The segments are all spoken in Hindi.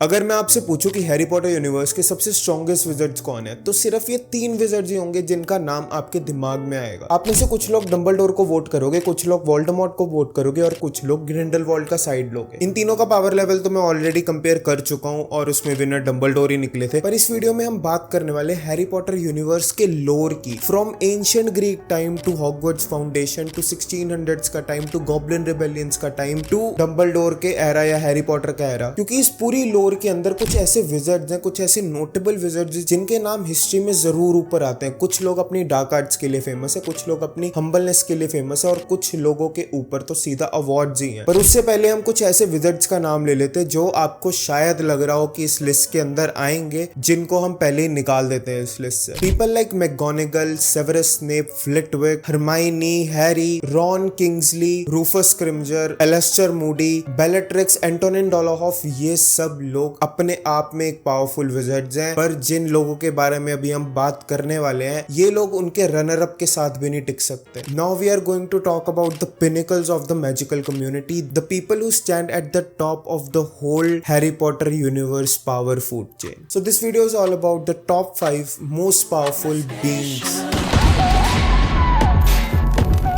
अगर मैं आपसे पूछूं कि हैरी पॉटर यूनिवर्स के सबसे स्ट्रॉन्गेस्ट विजर्ड्स कौन है, तो सिर्फ ये 3 विजर्ड्स ही होंगे जिनका नाम आपके दिमाग में आएगा। आप में से कुछ लोग डंबलडोर को वोट करोगे, कुछ लोग वोल्डेमॉर्ट को वोट करोगे और कुछ लोग ग्रिंडेलवाल्ड का साइड लोगे। इन तीनों का पावर लेवल तो मैं ऑलरेडी कंपेयर कर चुका हूं और उसमें विनर डंबलडोर ही निकले थे। पर इस वीडियो में हम बात करने वाले हैरी पॉटर यूनिवर्स के लोर की, from ancient Greek time to Hogwarts foundation to 1600s का टाइम टू गॉब्लिन रिबेलियंस का टाइम टू डंबलडोर के एरा या हैरी पॉटर का एरा। क्योंकि इस पूरी लोर के अंदर कुछ ऐसे विजर्ड्स हैं, कुछ ऐसे नोटेबल विजर्ड्स जिनके नाम हिस्ट्री में जरूर ऊपर आते हैं। कुछ लोग अपनी डार्क आर्ट्स के लिए फेमस है, कुछ लोग अपनी हम्बलनेस के लिए फेमस है और कुछ लोगों के ऊपर तो सीधा अवार्ड्स ही हैं। पर उससे पहले हम कुछ ऐसे विजर्ड्स का नाम ले लेते हैं जो आपको शायद लग रहा हो कि इस लिस्ट के अंदर आएंगे, जिनको हम पहले ही निकाल देते हैं इस लिस्ट से। People like McGonagall, Severus Snape, Flitwick, Hermione, Harry, Ron Kingsley, Rufus Scrimgeour, Alastor Moody, Bellatrix, Antonin Dolohov, ये सब लोग अपने आप में एक पावरफुल विजर्ड्स हैं। पर जिन लोगों के बारे में अभी हम बात करने वाले हैं, ये लोग उनके रनर अप के साथ भी नहीं टिक सकते। Now we are going to talk about the pinnacles of the magical community, the people who stand at the top of the whole Harry Potter universe power food chain. So this video is all about the top 5 most powerful beings.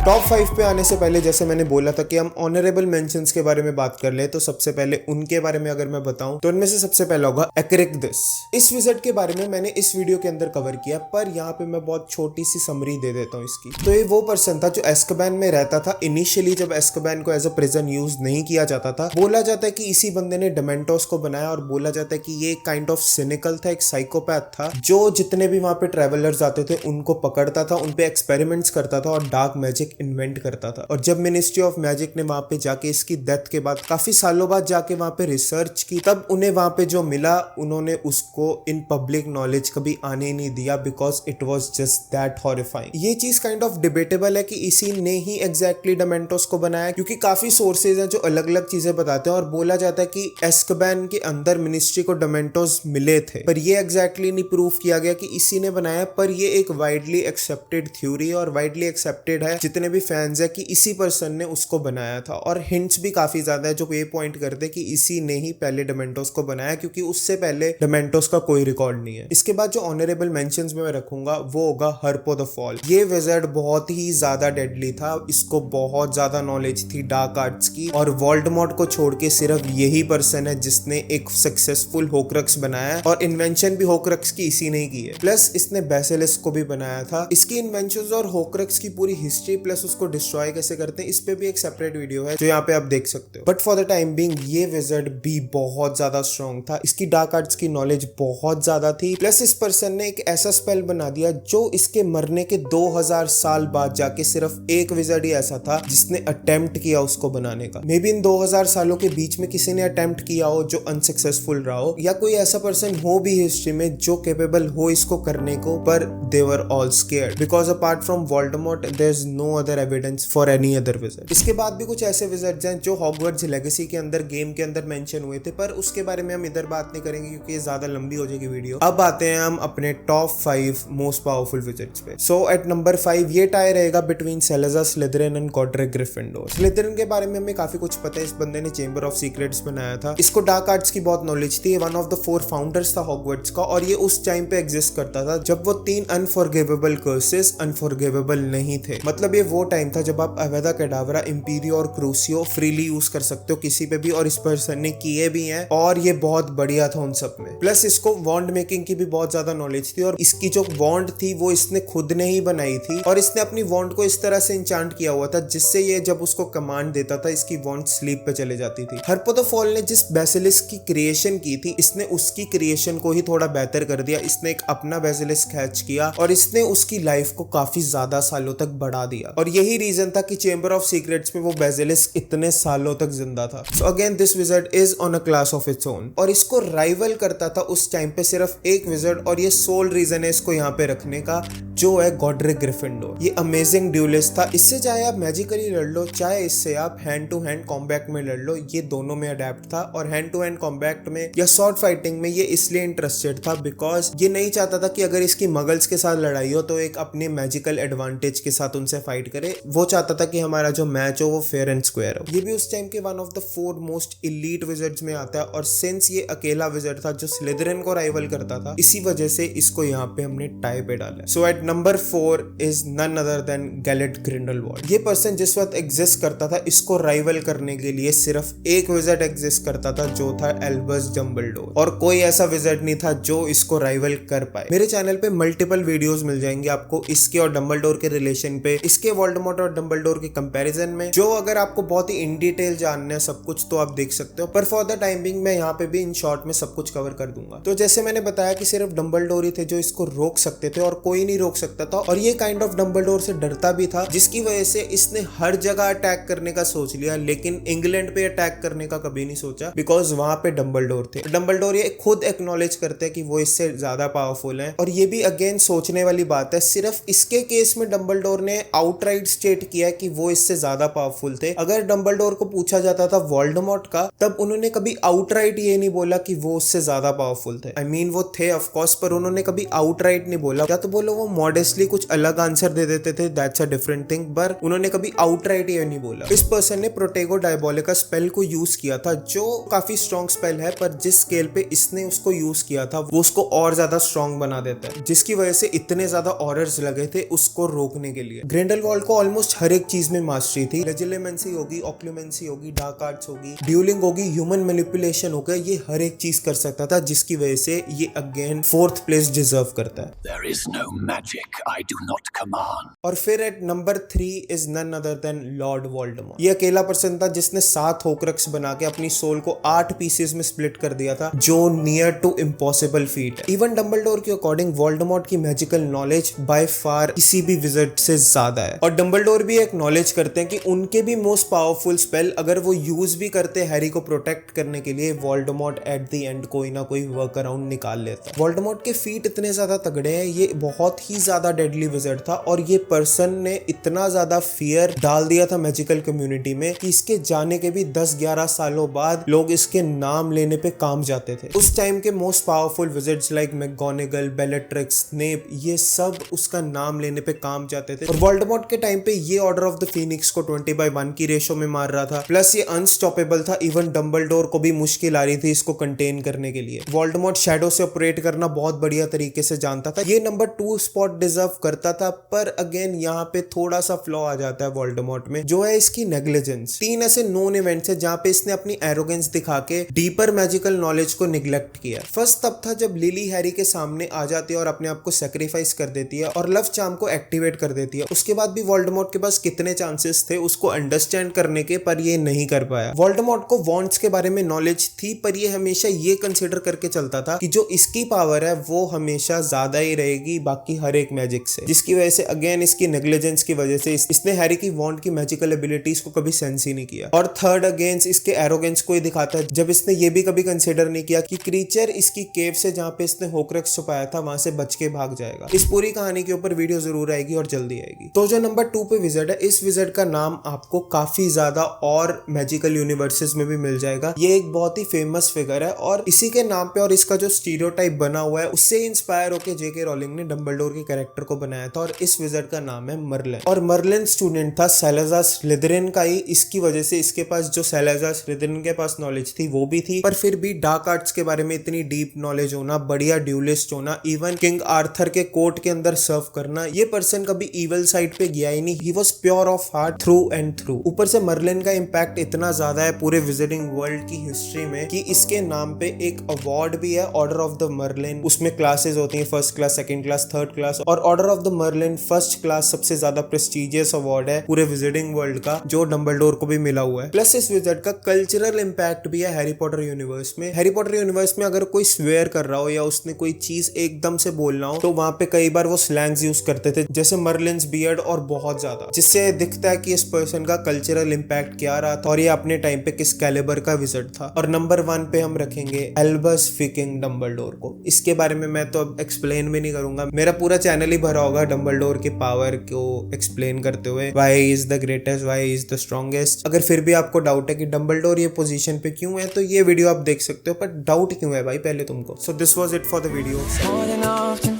Top 5 पे आने से पहले, जैसे मैंने बोला था कि हम ऑनरेबल मेंशंस के बारे में बात कर ले, तो सबसे पहले उनके बारे में अगर मैं बताऊं तो उनमें से सबसे पहला होगा एक्रिकदिस। इस विज़ार्ड के बारे में मैंने इस वीडियो के अंदर कवर किया, पर यहाँ पे मैं बहुत छोटी सी समरी दे देता हूँ इसकी। तो ये वो पर्सन था जो एस्कबान में रहता था इनिशियली, जब एस्कबान को एज अ प्रिजन यूज नहीं किया जाता था। बोला जाता है कि इसी बंदे ने डेमेंटोस को बनाया और बोला जाता है कि ये काइंड ऑफ सिनिकल था, एक साइकोपैथ था जो जितने भी वहां पे ट्रेवलर्स आते थे उनको पकड़ता था, उनपे एक्सपेरिमेंट्स करता था और डार्क मैजिक इन्वेंट करता था। और जब मिनिस्ट्री ऑफ मैजिक ने वहां पे जाके इसकी डेथ के बाद काफी सालों बाद जाके वहां पे रिसर्च की, तब उन्हें वहां पे जो मिला उन्होंने उसको इन पब्लिक नॉलेज कभी आने नहीं दिया, because it was just that horrifying. ये चीज काइंड ऑफ डिबेटेबल है कि इसी ने ही एग्जैक्टली डेमेंटोस को बनाया, क्योंकि काफी सोर्सेज हैं जो अलग अलग चीजें बताते हैं और बोला जाता है कि एस्कबान के अंदर मिनिस्ट्री को डेमेंटोस मिले थे, पर ये एग्जैक्टली नहीं प्रूव किया गया कि इसी ने बनाया। पर ये एक वाइडली एक्सेप्टेड थ्योरी और वाइडली एक्सेप्टेड है जितने भी फैंस है कि इसी पर्सन ने उसको बनाया था। और हिंट्स भी काफी ज्यादा है जो ये पॉइंट करते कि इसी ने ही पहले डेमेंटोस को बनाया, क्योंकि उससे पहले डेमेंटोस का कोई रिकॉर्ड नहीं है। इसके बाद जो ऑनरेबल मेंशंस में मैं रखूंगा वो होगा हर्पो द फॉल। ये विज़ार्ड बहुत ही ज्यादा डेडली था, इसको बहुत ज्यादा नॉलेज थी डार्क आर्ट्स की, और वोल्डेमॉर्ट को छोड़ के सिर्फ यही पर्सन है जिसने एक सक्सेसफुल होक्रक्स बनाया है, और इन्वेंशन भी होक्रक्स की इसी ने की है। प्लस इसने बेसिलिस्क को भी बनाया था। इसकी इन्वेंशंस और होक्रक्स की पूरी हिस्ट्री प्लस उसको डिस्ट्रॉय कैसे करते हैं, इस पे भी एक सेपरेट वीडियो है जो यहाँ पे आप देख सकते हो। But for the time being ये विज़ार्ड भी बहुत ज्यादा स्ट्रॉन्ग था, इसकी डार्क आर्ट्स की नॉलेज बहुत ज्यादा थी। प्लस इस पर्सन ने एक ऐसा स्पेल बना दिया जो इसके मरने के 2000 साल बाद जाके सिर्फ एक विज़ार्ड ही ऐसा था जिसने अटेम्प्ट किया उसको बनाने का। मे बी इन 2000 सालों के बीच में किसी ने अटेम्प्ट किया हो जो अनसक्सेसफुल रहा हो, या कोई ऐसा पर्सन हो भी हिस्ट्री में जो कैपेबल हो इसको करने को, पर they were all scared because apart from Voldemort there is no other evidence for any other wizard. इसके बाद भी कुछ ऐसे विज़ार्ड्स हैं जो हॉगवर्ट्स लेगेसी के अंदर गेम के अंदर मेंशन हुए थे, पर उसके बारे में हम इधर बात नहीं करेंगे क्योंकि ये ज्यादा लंबी हो जाएगी वीडियो। अब आते हैं हम अपने टॉप 5 मोस्ट पावरफुल विज़ार्ड्स पे। सो एट नंबर 5 ये टाई रहेगा between Salazar Slytherin and Godric Gryffindor. Slytherin के बारे में हमें काफी कुछ पता है। इस बंदे ने चेंबर ऑफ सीक्रेट्स बनाया था, इसको डार्क आर्ट्स की बहुत नॉलेज थी, वन ऑफ द 4 फाउंडर्स था हॉगवर्ट्स का, और ये उस टाइम पे एग्जिस्ट करता था जब वो 3 अनफॉरगिवेबल कर्सेस अनफॉरगिवेबल नहीं थे। मतलब ये वो टाइम था जब आप अवेदा कैडावरा, इंपीरियो और क्रूसियो फ्रीली यूज कर सकते हो किसी पे भी, और इस पर्सन ने किए भी हैं और ये बहुत बढ़िया था उन सब में। प्लस इसको वॉन्ड मेकिंग की भी बहुत ज्यादा नॉलेज थी, और इसकी जो वॉन्ड थी वो इसने खुद ने ही बनाई थी, और इसने अपनी वॉन्ड को इस तरह से इंचांट किया हुआ था जिससे ये जब उसको कमांड देता था इसकी वॉन्ड स्लीप पे चले जाती थी। हर्पो द फॉल ने जिस बेसिलिस्क की क्रिएशन की थी, इसने उसकी क्रिएशन को ही थोड़ा बेहतर कर दिया। इसने एक अपना बेसिलिस्क हैच किया और इसने उसकी लाइफ को काफी ज्यादा सालों तक बढ़ा दिया, और यही रीजन था कि चेंबर ऑफ सीक्रेट्स में वो बेसिलिस्क इतने सालों तक जिंदा था। So again this wizard is on a class of its own, और इसको राइवल करता था उस टाइम पे सिर्फ एक विज़ार्ड, और ये सोल रीजन है इसको यहाँ पे रखने का, जो है गॉड्रिक ग्रिफिंडोर। ये अमेजिंग ड्यूलिस्ट था। इससे चाहे आप मैजिकली लड़ लो, चाहे इससे आप हैंड टू हैंड कॉम्बैट में लड़ लो, ये दोनों में अडेप्ट था। और हैंड टू हैंड कॉम्बैट में या शॉर्ट फाइटिंग में ये इसलिए इंटरेस्टेड था बिकॉज ये नहीं चाहता था कि अगर इसकी मगल्स के साथ लड़ाई हो तो एक अपने मैजिकल एडवांटेज के साथ उनसे फाइट करे। वो चाहता था कि हमारा जो मैच हो वो फेयर एंड स्क्वायर हो। ये भी उस टाइम के one of the 4 most elite wizards में आता है। और सिंस ये अकेला विजर्ड था जो स्लिदरिन को राइवल करता था, इसी वजह से इसको यहाँ पे हमने टाई पे डाला। So at number 4 is none other than Gellert Grindelwald. ये पर्सन जिस वक्त एग्जिस्ट करता था, इसको राइवल करने के लिए सिर्फ एक विजर्ड एग्जिस्ट करता था जो था एल्बस डंबलडोर, और कोई ऐसा विजर्ड नहीं था जो इसको राइवल कर पाए। मेरे चैनल पे मल्टीपल वीडियोस मिल जाएंगे आपको इसके और डंबलडोर के रिलेशन पे, इसके वोल्डेमॉर्ट और डंबलडोर के कंपैरिजन में, जो अगर आपको बहुत ही इन डिटेल जानना है सब कुछ तो आप देख सकते हो। पर फॉर द टाइम बिंग मैं यहाँ पे भी इन शॉर्ट में सब कुछ कवर कर दूंगा। तो जैसे मैंने बताया कि सिर्फ डंबलडोर ही थे जो इसको रोक सकते थे और कोई नहीं रोक सकता था। और ये काइंड ऑफ डंबलडोर से डरता भी था, जिसकी वजह से इसने हर जगह अटैक करने का सोच लिया, लेकिन इंग्लैंड पे अटैक करने का कभी नहीं सोचा बिकॉज वहां पे डंबलडोर थे। डंबलडोर ये खुद एक्नॉलेज करते हैं कि वो इससे ज्यादा पावरफुल हैं। और ये भी अगेन सोचने वाली बात है, सिर्फ इसके केस में डंबलडोर ने आउटराइट स्टेट किया कि वो इससे ज्यादा पावरफुल थे। अगर डंबलडोर को पूछा जाता था वोल्डेमॉर्ट का, तब उन्होंने कभी आउटराइट ये नहीं बोला कि वो उससे ज्यादा पावरफुल थे। आई मीन वो थे ऑफ कोर्स, पर उन्होंने कभी आउटराइट नहीं बोला। या तो बोलो वो मॉडेस्टली कुछ अलग आंसर दे देते थे, दैट्स अ डिफरेंट थिंग, पर उन्होंने कभी आउटराइट ये नहीं बोला। इस पर्सन ने प्रोटेगो डायबोलिका स्पेल को यूज किया था, जो काफी स्ट्रॉन्ग स्पेल है, पर जिस स्केल पे इसने उसको यूज किया था वो उसको और ज्यादा स्ट्रॉन्ग बना देता है, जिसकी वजह से इतने ज्यादा ऑर्डर्स लगे थे उसको रोकने के लिए। ग्रिंडलवाल्ड को ऑलमोस्ट हर एक चीज में मास्टरी थी। लेजिलेमेंसी होगी, ऑक्लूमेंसी होगी, डार्क आर्ट्स होगी, ड्यूलिंग होगी, ह्यूमन मैनिपुलेशन होगा, ये हर एक चीज कर सकता था, जिसकी वजह से ये अगेन 4th प्लेस डिजर्व करता है। There is no magic I do not command. और फिर at number 3 is none other than Lord Voldemort. ये अकेला पर्सन था जिसने 7 होक्रक्स बना के अपनी सोल को 8 पीसेस में स्प्लिट कर दिया था, जो नियर टू इम्पॉसिबल फीट है। इवन डंबलडोर के अकॉर्डिंग वोल्डेमॉर्ट की मैजिकल नॉलेज बाय फार किसी भी विजर्ड से ज्यादा है। और डंबलडोर भी एक्नॉलेज करते हैं कि उनके भी मोस्ट पावरफुल स्पेल अगर वो यूज भी करते हैरी को प्रोटेक्ट करने के लिए, वोल्डेमॉर्ट एट द एंड कोई ना कोई वर्क अराउंड निकाल लेता है। वोल्डेमॉर्ट के फीट इतने ज्यादा तगड़े हैं, ये बहुत ही ज्यादा डेडली विजर्ड था, और ये पर्सन ने इतना ज्यादा फियर डाल दिया था मैजिकल कम्युनिटी में कि इसके जाने के भी 10-11 सालों बाद लोग इसके नाम लेने पे काम जाते थे। उस टाइम के most powerful wizards like McGonagall, Bellatrix, Snape, ये सब उसका नाम लेने पे काम जाते थे। और वोल्डेमॉर्ट के टाइम पे ये ऑर्डर ऑफ द फीनिक्स को 20/1 की रेशो में मार रहा था, प्लस ये अनस्टॉपेबल था। इवन डंबलडोर को भी मुश्किल आ रही थी इसको कंटेन करने के लिए। वोल्डेमॉर्ट शैडो से ऑपरेट करना बहुत बढ़िया तरीके से जानता था। ये नंबर 2 स्पॉट डिजर्व करता था, पर अगेन यहाँ पे थोड़ा सा फ्लॉ आ जाता है वोल्डेमॉर्ट में, जो है इसकी नेग्लिजेंस। 3 ऐसे नोन इवेंट्स है जहाँ पे इसने अपनी एरोगेंस दिखा के डीपर मैजिकल नॉलेज को निग्लेक्ट किया। फर्स्ट तब था जब लिली हैरी के सामने आ जाती है और अपने आप को सेक्रीफाइस कर देती है और लव चार्म को एक्टिवेट कर देती है। उसके बाद भी वोल्डेमॉर्ट के पास कितने चांसेस थे उसको अंडरस्टैंड करने के, पर ये नहीं कर पाया। वोल्डेमॉर्ट को वॉन्ड्स के बारे में नॉलेज थी, पर ये हमेशा ये कंसिडर करके चलता था कि जो इसकी पावर है वो हमेशा ज्यादा ही रहेगी बाकी हर एक मैजिक से, जिसकी वजह से अगेन इसकी नेग्लिजेंस की वजह से इसने हैरी की वॉन्ड की मैजिकल एबिलिटीज को कभी सेंस ही नहीं किया। और थर्ड अगेंस्ट इसके एरोगेंस को ही दिखाता है, जब इसने ये भी कभी कंसिडर नहीं किया कि क्रीचर इसकी केव से जहां पे इसने होक्रक्स छुपाया था वहां से बच के भाग जाएगा। इस पूरी कहानी के ऊपर वीडियो जरूर आएगी और जल्दी आएगी। तो जो नंबर 2 पे विजर्ड है, इस विजर्ड का नाम आपको काफी ज्यादा और मैजिकल यूनिवर्सेस में भी मिल जाएगा। ये एक बहुत ही फेमस फिगर है और इसी के नाम पे और इसका जो स्टीरियोटाइप बना हुआ है उससे इंस्पायर होकर जेके रोलिंग ने डंबलडोर के कैरेक्टर को बनाया था। और इस विजर्ड का नाम है मर्लिन, और मर्लिन स्टूडेंट था सैलाज़ार स्लिदरिन का ही। इसकी वजह से इसके पास जो सैलाज़ार स्लिदरिन के पास नॉलेज थी वो भी थी, पर फिर भी डार्क आर्ट्स के बारे में इतनी डीप नॉलेज होना, बढ़िया ड्यूलिस्ट होना, इवन किंग आर्थर के कोर्ट के अंदर सर्व करना, ये पर्सन कभी इवल साइड पे गया ही नहीं। He was pure of heart through and through. ऊपर से मर्लिन का इम्पैक्ट इतना ज्यादा है पूरे विजिटिंग वर्ल्ड की हिस्ट्री में कि इसके नाम पे एक अवार्ड भी है, ऑर्डर ऑफ द मर्लिन। उसमें क्लासेस होती हैं, first class, second class, third class, और order of the Merlin first class सबसे ज्यादा प्रेस्टिजियस अवार्ड है पूरे विजिटिंग वर्ल्ड का, जो डंबलडोर को भी मिला हुआ है। प्लस इस विजिट का कल्चरल इम्पैक्ट भी है हैरी पॉटर यूनिवर्स में। हैरी पॉटर यूनिवर्स में अगर कोई स्वेयर कर रहा हो या उसने कोई चीज एकदम से बोलना हो तो वहां पे कई बार वो स्लैंग्स यूज करते थे, जैसे मर्लिन्स बियर्ड और बहुत ज्यादा, जिससे दिखता है कि इस पर्सन का कल्चरल इम्पैक्ट क्या रहा था और ये अपने टाइम पे किस कैलिबर का विजिट था। और नंबर 1 पे हम रखेंगे एल्बस फिकिंग डंबलडोर को। इसके बारे में मैं तो अब एक्सप्लेन भी नहीं करूंगा, मेरा पूरा चैनल ही भरा होगा डंबलडोर के पावर को एक्सप्लेन करते हुए, why he is the greatest, why he is the strongest. अगर फिर भी आपको डाउट है कि डंबलडोर ये पोजीशन पे क्यों है, तो ये वीडियो आप देख सकते हो, पर डाउट क्यों है भाई पहले तुमको। So this was it for the video. More than often,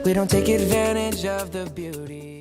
we don't take advantage of the beauty.